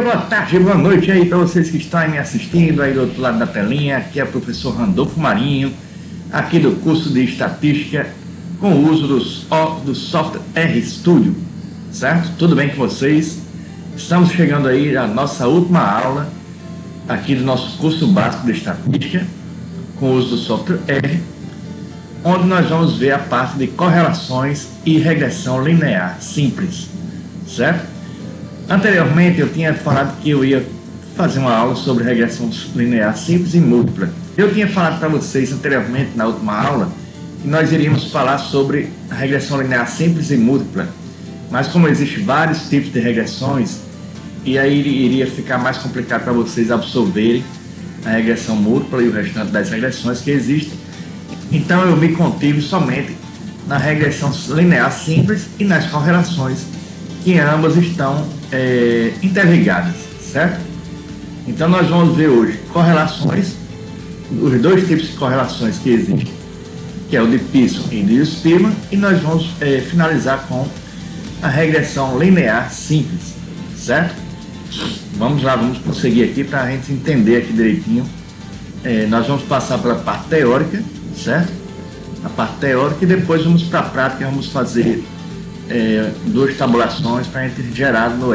boa tarde, boa noite aí para vocês que estão me assistindo aí do outro lado da telinha. Aqui é o professor Randolfo Marinho, aqui do curso de Estatística, com o uso do software RStudio, certo? Tudo bem com vocês? Estamos chegando aí à nossa última aula aqui do nosso curso básico de Estatística, com o uso do software R, onde nós vamos ver a parte de correlações e regressão linear simples, certo? Anteriormente eu tinha falado que eu ia fazer uma aula sobre regressão linear simples e múltipla. Eu tinha falado para vocês anteriormente, na última aula, que nós iríamos falar sobre a regressão linear simples e múltipla, mas como existem vários tipos de regressões, e aí iria ficar mais complicado para vocês absorverem a regressão múltipla e o restante das regressões que existem, então eu me contive somente na regressão linear simples e nas correlações, que ambas estão interligadas, certo? Então nós vamos ver hoje correlações, os dois tipos de correlações que existem, que é o de Pearson e de Spearman, e nós vamos finalizar com a regressão linear simples, certo? Vamos lá, vamos prosseguir aqui para a gente entender aqui direitinho. Nós vamos passar pela parte teórica, certo? A parte teórica, e depois vamos para a prática, vamos fazer duas tabulações para a gente gerar no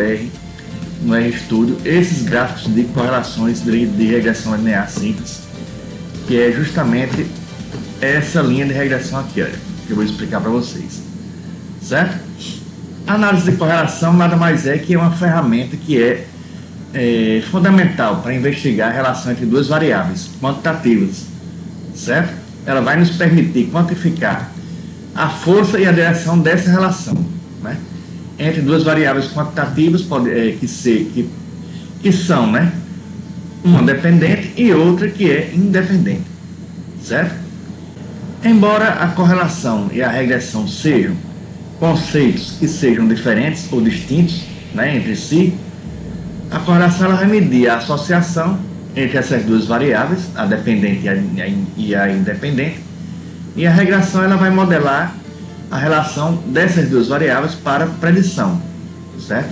RStudio esses gráficos de correlações de regressão linear simples, que é justamente essa linha de regressão aqui, olha, que eu vou explicar para vocês, certo? A análise de correlação nada mais é que uma ferramenta que é fundamental para investigar a relação entre duas variáveis quantitativas, certo? Ela vai nos permitir quantificar a força e a direção dessa relação, né, entre duas variáveis quantitativas que são, né, uma dependente e outra que é independente, certo? Embora a correlação e a regressão sejam conceitos que sejam diferentes ou distintos, né, entre si, a correlação ela vai medir a associação entre essas duas variáveis, a dependente e a independente, e a regressão ela vai modelar a relação dessas duas variáveis para predição, certo?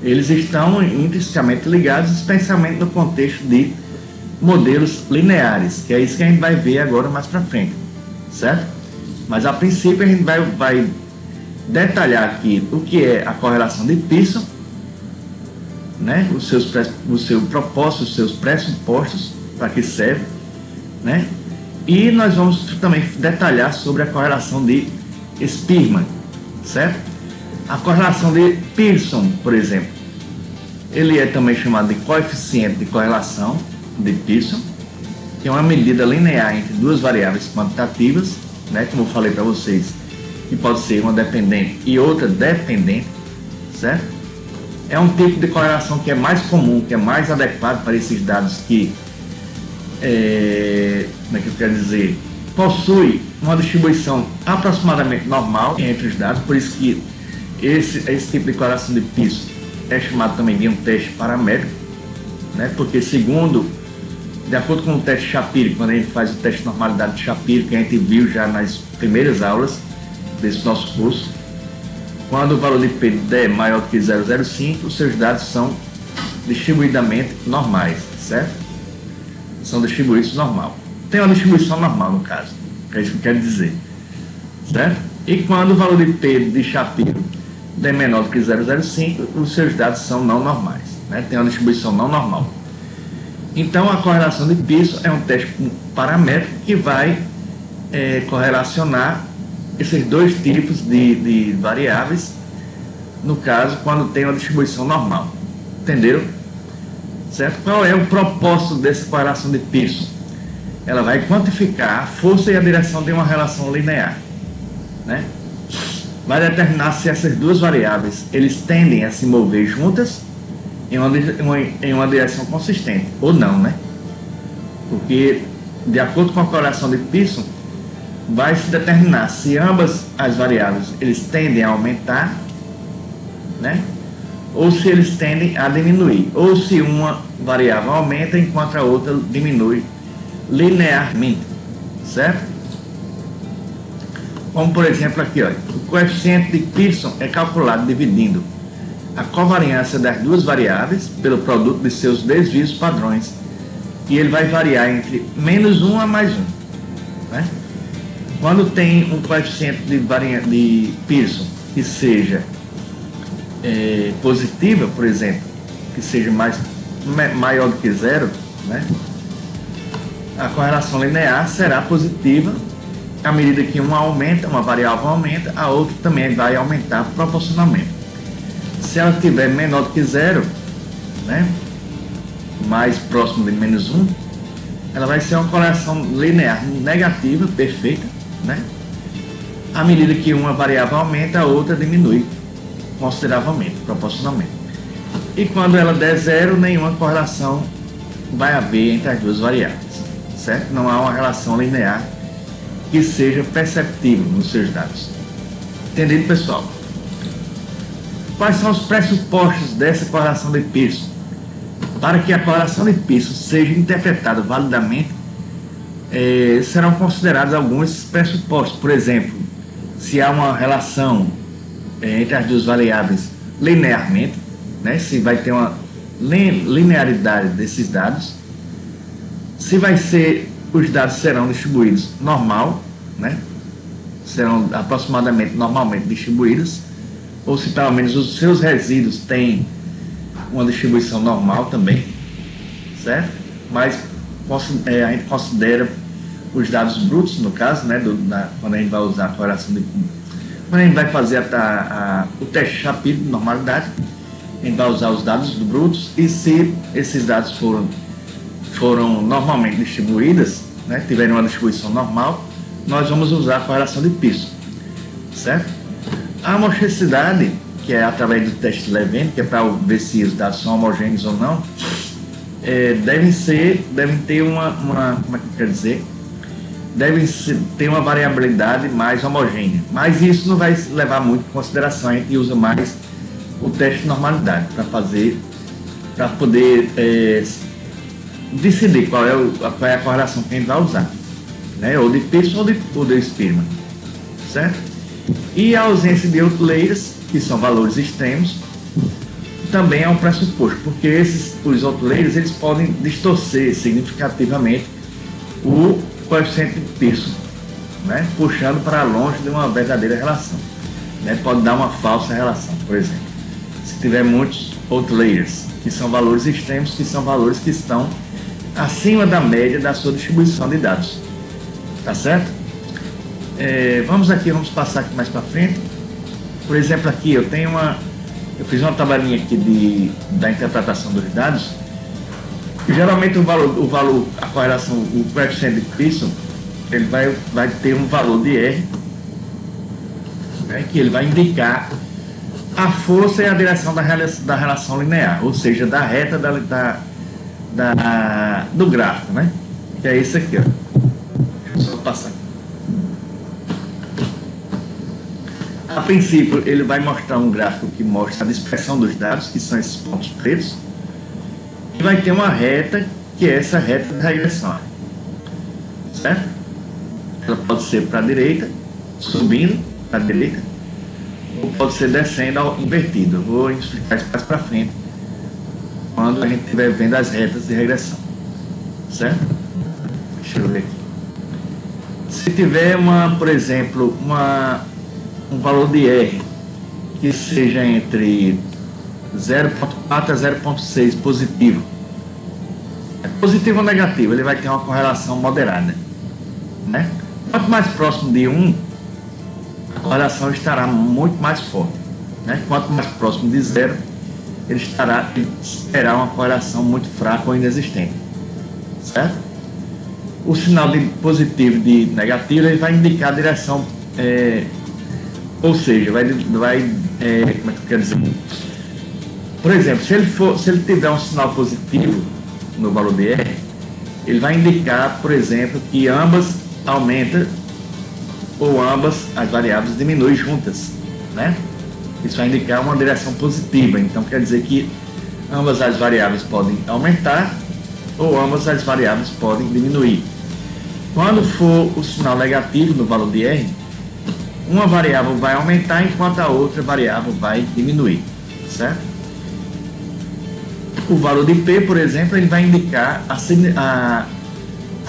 Eles estão intrinsecamente ligados, especialmente no contexto de modelos lineares, que é isso que a gente vai ver agora mais para frente, certo? Mas a princípio a gente vai detalhar aqui o que é a correlação de Pearson, né? O seu propósito, os seus pressupostos, para que serve, né? E nós vamos também detalhar sobre a correlação de Spearman, certo? A correlação de Pearson, por exemplo, ele é também chamado de coeficiente de correlação de Pearson, que é uma medida linear entre duas variáveis quantitativas, né? Como eu falei para vocês, que pode ser uma dependente e outra dependente, certo? É um tipo de correlação que é mais comum, que é mais adequado para esses dados que como é que eu quero dizer, possui uma distribuição aproximadamente normal entre os dados, por isso que esse tipo de correlação de Pearson é chamado também de um teste paramétrico, né? Porque de acordo com o teste Shapiro, quando a gente faz o teste de normalidade de Shapiro, que a gente viu já nas primeiras aulas desse nosso curso, quando o valor de P é maior que 0,05, os seus dados são distribuidamente normais, certo? São distribuídos normal. Tem uma distribuição normal, no caso, é isso que eu quero dizer, certo? E quando o valor de P de Shapiro é menor do que 0,05, os seus dados são não normais, né? Tem uma distribuição não normal. Então a correlação de Pearson é um teste paramétrico que vai correlacionar esses dois tipos de variáveis, no caso, quando tem uma distribuição normal. Entenderam? Certo? Qual é o propósito dessa correlação de Pearson? Ela vai quantificar a força e a direção de uma relação linear, né? Vai determinar se essas duas variáveis eles tendem a se mover juntas em uma direção consistente ou não, né? Porque, de acordo com a correlação de Pearson, vai se determinar se ambas as variáveis eles tendem a aumentar, né? Ou se eles tendem a diminuir, ou se uma variável aumenta enquanto a outra diminui linearmente, certo? Como por exemplo aqui, olha, o coeficiente de Pearson é calculado dividindo a covariância das duas variáveis pelo produto de seus desvios padrões, e ele vai variar entre -1 a +1. Né? Quando tem um coeficiente de Pearson que seja positiva, por exemplo, que seja maior do que zero, né? A correlação linear será positiva à medida que uma aumenta, uma variável aumenta, a outra também vai aumentar proporcionalmente. Se ela tiver menor do que zero, né? Mais próximo de -1, ela vai ser uma correlação linear negativa, perfeita, né? À medida que uma variável aumenta, a outra diminui consideravelmente, proporcionalmente. E quando ela der zero, nenhuma correlação vai haver entre as duas variáveis, certo? Não há uma relação linear que seja perceptível nos seus dados. Entendido, pessoal? Quais são os pressupostos dessa correlação de Pearson? Para que a correlação de Pearson seja interpretada validamente, serão considerados alguns pressupostos. Por exemplo, se há uma relação entre as duas variáveis linearmente, né? Se vai ter uma linearidade desses dados, se os dados serão distribuídos normal, né? Serão aproximadamente normalmente distribuídos, ou se pelo menos os seus resíduos têm uma distribuição normal também, certo? Mas a gente considera os dados brutos, no caso, né? Quando a gente vai usar a correlação quando a gente vai fazer o teste rápido de normalidade, a gente vai usar os dados brutos, e se esses dados foram normalmente distribuídos, né, tiverem uma distribuição normal, nós vamos usar a correlação de Pearson, certo? A amostricidade, que é através do teste de Levene, que é para ver se os dados são homogêneos ou não, devem ter como é que eu quero dizer? Ter uma variabilidade mais homogênea, mas isso não vai levar muito em consideração. A gente usa mais o teste de normalidade para poder decidir qual é a correlação que a gente vai usar, né? Ou de Pearson ou de Spearman, certo? E a ausência de outliers, que são valores extremos, também é um pressuposto, porque os outliers eles podem distorcer significativamente o coeficiente de Pearson, né? Puxando para longe de uma verdadeira relação, né? Pode dar uma falsa relação, por exemplo, se tiver muitos outliers, que são valores extremos, que são valores que estão acima da média da sua distribuição de dados, tá certo? Vamos passar aqui mais para frente. Por exemplo, aqui eu fiz uma tabelinha aqui da interpretação dos dados. Geralmente a correlação, o coeficiente de Pearson, ele vai ter um valor de R, né, que ele vai indicar a força e a direção da relação linear, ou seja, da reta do gráfico, né? Que é isso aqui, ó. Deixa eu só passar aqui. A princípio, ele vai mostrar um gráfico que mostra a dispersão dos dados, que são esses pontos pretos, e vai ter uma reta, que é essa reta de regressão, certo? Ela pode ser para a direita, subindo para a direita, ou pode ser descendo invertido. Eu vou explicar isso mais para frente, quando a gente estiver vendo as retas de regressão, certo? Deixa eu ver aqui. Se tiver por exemplo, um valor de R que seja entre 0,4 a 0,6 positivo, positivo ou negativo, ele vai ter uma correlação moderada, né? Quanto mais próximo de 1, a correlação estará muito mais forte, né? Quanto mais próximo de 0, ele terá uma correlação muito fraca ou inexistente, certo? O sinal de positivo e de negativo, ele vai indicar a direção, ou seja, como é que eu quero dizer? Por exemplo, se ele tiver um sinal positivo no valor de R, ele vai indicar, por exemplo, que ambas aumentam ou ambas as variáveis diminuem juntas, né? Isso vai indicar uma direção positiva, então quer dizer que ambas as variáveis podem aumentar ou ambas as variáveis podem diminuir. Quando for o sinal negativo no valor de R, uma variável vai aumentar enquanto a outra variável vai diminuir, certo? O valor de P, por exemplo, ele vai indicar a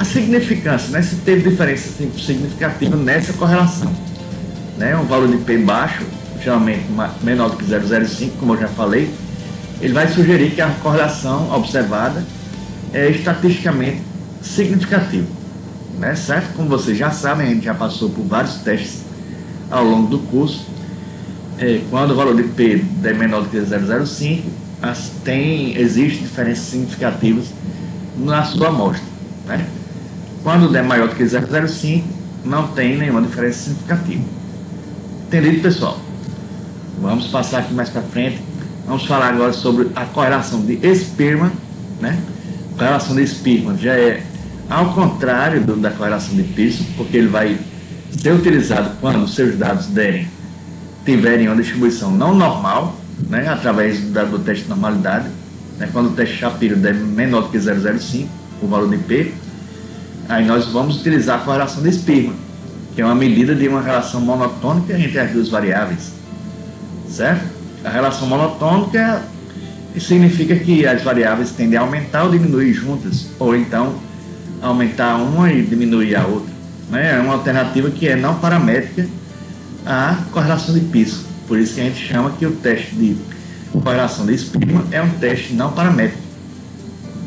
significância, né? Se teve diferença significativa nessa correlação, né? Um valor de P baixo, geralmente menor do que 0,05, como eu já falei, ele vai sugerir que a correlação observada é estatisticamente significativa, né? Certo? Como vocês já sabem, a gente já passou por vários testes ao longo do curso. Quando o valor de P é menor do que 0,05, existem diferenças significativas na sua amostra, né? Quando é maior do que 0,05, não tem nenhuma diferença significativa. Entendido, pessoal? Vamos passar aqui mais para frente. Vamos falar agora sobre a correlação de Spearman, né? A correlação de Spearman já é ao contrário da correlação de Pearson, porque ele vai ser utilizado quando os seus dados tiverem uma distribuição não normal, né? Através do teste de normalidade, né? Quando o teste Shapiro der menor do que 0,05, o valor de P, aí nós vamos utilizar a correlação de Spearman, que é uma medida de uma relação monotônica entre as duas variáveis, certo? A relação monotônica significa que as variáveis tendem a aumentar ou diminuir juntas, ou então aumentar uma e diminuir a outra, né? É uma alternativa que é não paramétrica à correlação de Pearson. Por isso que a gente chama que o teste de correlação de Spearman é um teste não paramétrico.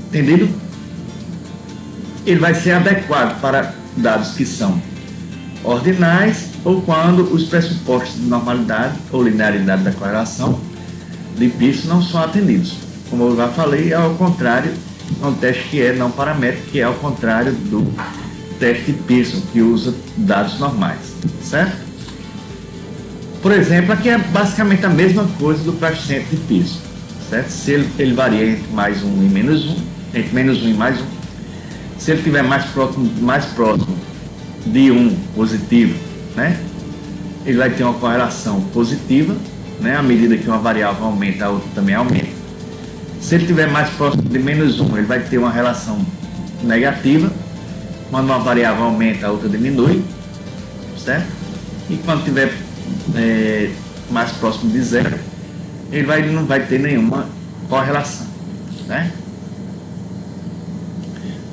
Entendido? Ele vai ser adequado para dados que são ordinais ou quando os pressupostos de normalidade ou linearidade da correlação de Pearson não são atendidos. Como eu já falei, é ao contrário, é um teste que é não paramétrico, que é ao contrário do teste de Pearson, que usa dados normais, certo? Por exemplo, aqui é basicamente a mesma coisa do coeficiente de Pearson, certo? Se ele varia entre mais 1 e menos 1, entre menos 1 e mais 1, se ele estiver mais próximo de 1 positivo, né? Ele vai ter uma correlação positiva, né? À medida que uma variável aumenta, a outra também aumenta. Se ele estiver mais próximo de menos 1, ele vai ter uma relação negativa. Quando uma variável aumenta, a outra diminui, certo? E quando estiver mais próximo de 0, ele não vai ter nenhuma correlação, né?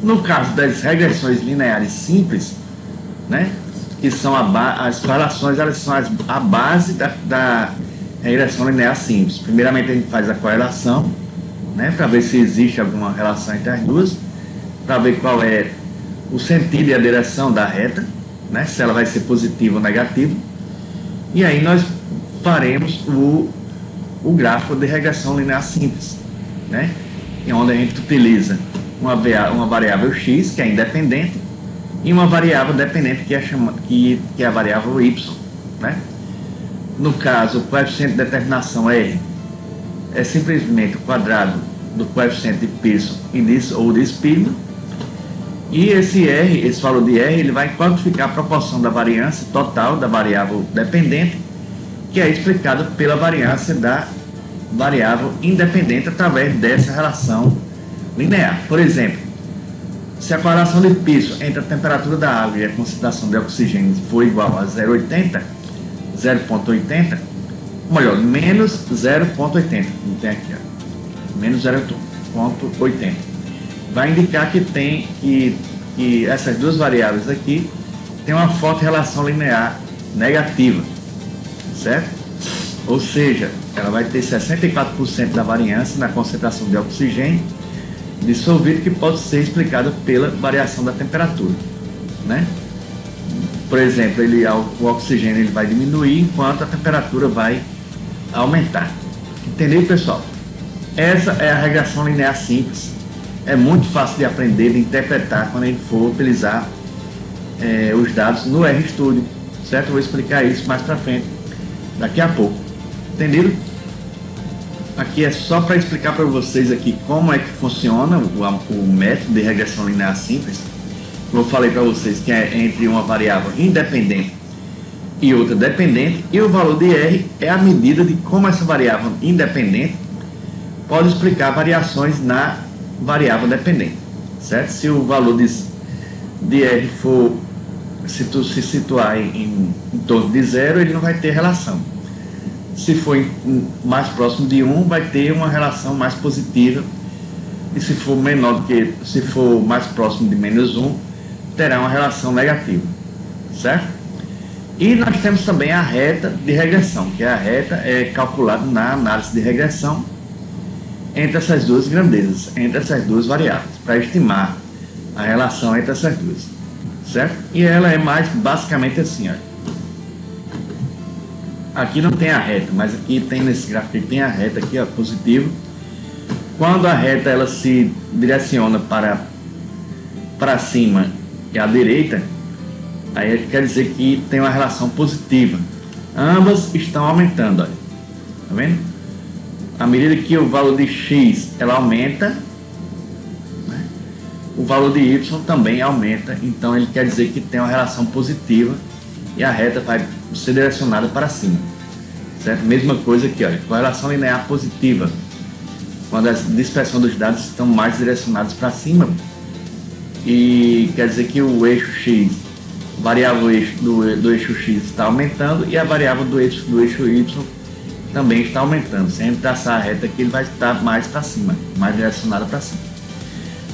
No caso das regressões lineares simples, né, que são as correlações, elas são a base da regressão linear simples. Primeiramente a gente faz a correlação, né, para ver se existe alguma relação entre as duas, para ver qual é o sentido e a direção da reta, né, se ela vai ser positiva ou negativa. E aí nós faremos o gráfico de regressão linear simples, né, onde a gente utiliza uma variável x, que é independente, e uma variável dependente, que é a variável y, né? No caso, o coeficiente de determinação R é simplesmente o quadrado do coeficiente de Pearson ou de Spearman, e esse valor de R, ele vai quantificar a proporção da variância total da variável dependente, que é explicada pela variância da variável independente através dessa relação linear. Por exemplo, se a correlação de Pearson entre a temperatura da água e a concentração de oxigênio for igual a 0,80, melhor, menos 0,80, não tem aqui, ó, menos 0,80, vai indicar que essas duas variáveis aqui têm uma forte relação linear negativa, certo? Ou seja, ela vai ter 64% da variância na concentração de oxigênio dissolvido, que pode ser explicada pela variação da temperatura, né? Por exemplo, o oxigênio ele vai diminuir enquanto a temperatura vai aumentar. Entendeu, pessoal? Essa é a regressão linear simples. É muito fácil de aprender, de interpretar quando a gente for utilizar os dados no RStudio, certo? Eu vou explicar isso mais para frente, daqui a pouco. Entendido? Aqui é só para explicar para vocês aqui como é que funciona o método de regressão linear simples. Eu falei para vocês que é entre uma variável independente e outra dependente, e o valor de R é a medida de como essa variável independente pode explicar variações na variável dependente, certo? Se o valor de R se situar em torno de 0, ele não vai ter relação. Se for mais próximo de 1, vai ter uma relação mais positiva. E se for se for mais próximo de menos 1, terá uma relação negativa, certo? E nós temos também a reta de regressão, que a reta é calculada na análise de regressão entre essas duas grandezas, entre essas duas variáveis, para estimar a relação entre essas duas, certo? E ela é mais basicamente assim, ó. Aqui não tem a reta, mas aqui tem nesse gráfico tem a reta aqui, ó, positivo. Quando a reta ela se direciona para cima e à direita, aí quer dizer que tem uma relação positiva. Ambas estão aumentando, olha. Tá vendo? À medida que o valor de x ela aumenta, né, o valor de y também aumenta. Então ele quer dizer que tem uma relação positiva e a reta vai ser direcionada para cima, certo? Mesma coisa aqui, olha, correlação linear positiva, quando a dispersão dos dados estão mais direcionados para cima, e quer dizer que o eixo x, variável do eixo x está aumentando e a variável do eixo y também está aumentando. Se a gente traçar a reta aqui, ele vai estar mais para cima, mais direcionado para cima.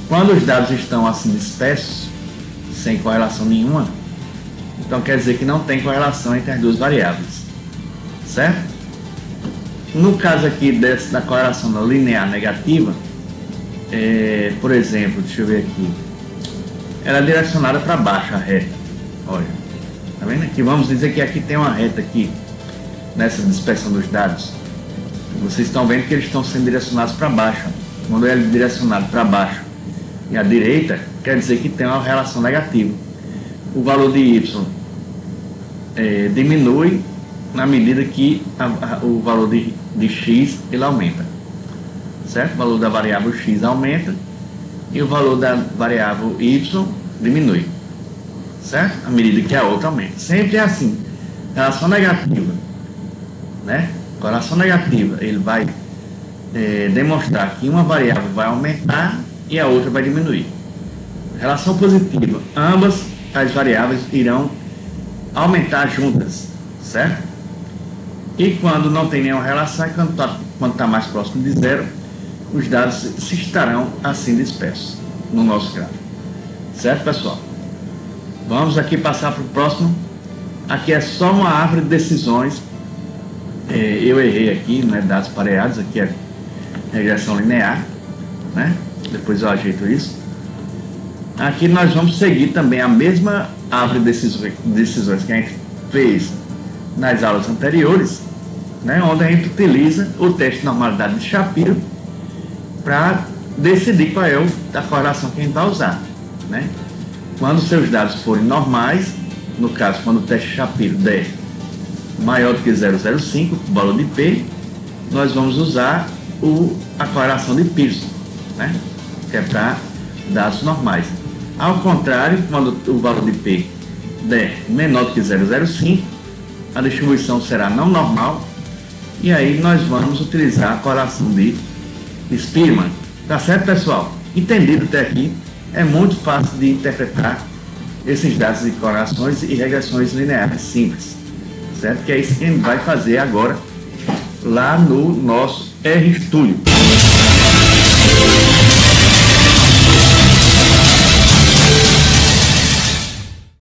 Quando os dados estão assim dispersos, sem correlação nenhuma, então quer dizer que não tem correlação entre as duas variáveis, certo? No caso aqui da correlação linear negativa, por exemplo, deixa eu ver aqui, ela é direcionada para baixo a reta, olha, tá vendo aqui? Vamos dizer que aqui tem uma reta aqui, nessa dispersão dos dados, vocês estão vendo que eles estão sendo direcionados para baixo. Quando ele é direcionado para baixo e à direita, quer dizer que tem uma relação negativa. O valor de y diminui na medida que o valor de x ele aumenta, certo? O valor da variável x aumenta e o valor da variável y diminui, certo? À medida que a outra aumenta. Sempre é assim. Relação negativa, né? Correlação negativa, ele vai demonstrar que uma variável vai aumentar e a outra vai diminuir. Relação positiva, ambas as variáveis irão aumentar juntas, certo? E quando não tem nenhuma relação, quando está mais próximo de zero, os dados se estarão assim dispersos no nosso gráfico, certo, pessoal? Vamos aqui passar para o próximo. Aqui é só uma árvore de decisões. Eu errei aqui, né, dados pareados, aqui é regressão linear, né? Depois eu ajeito isso. Aqui nós vamos seguir também a mesma árvore de decisões que a gente fez nas aulas anteriores, né, onde a gente utiliza o teste de normalidade de Shapiro para decidir qual é a correlação que a gente vai usar, né? Quando seus dados forem normais, no caso, quando o teste de Shapiro der maior do que 0,05, o valor de P, nós vamos usar a correlação de Pearson, né, que é para dados normais. Ao contrário, quando o valor de P der menor do que 0,05, a distribuição será não normal, e aí nós vamos utilizar a correlação de Spearman. Tá certo, pessoal? Entendido até aqui? É muito fácil de interpretar esses dados de correlações e regressões lineares simples, certo? Que é isso que a gente vai fazer agora lá no nosso RStudio.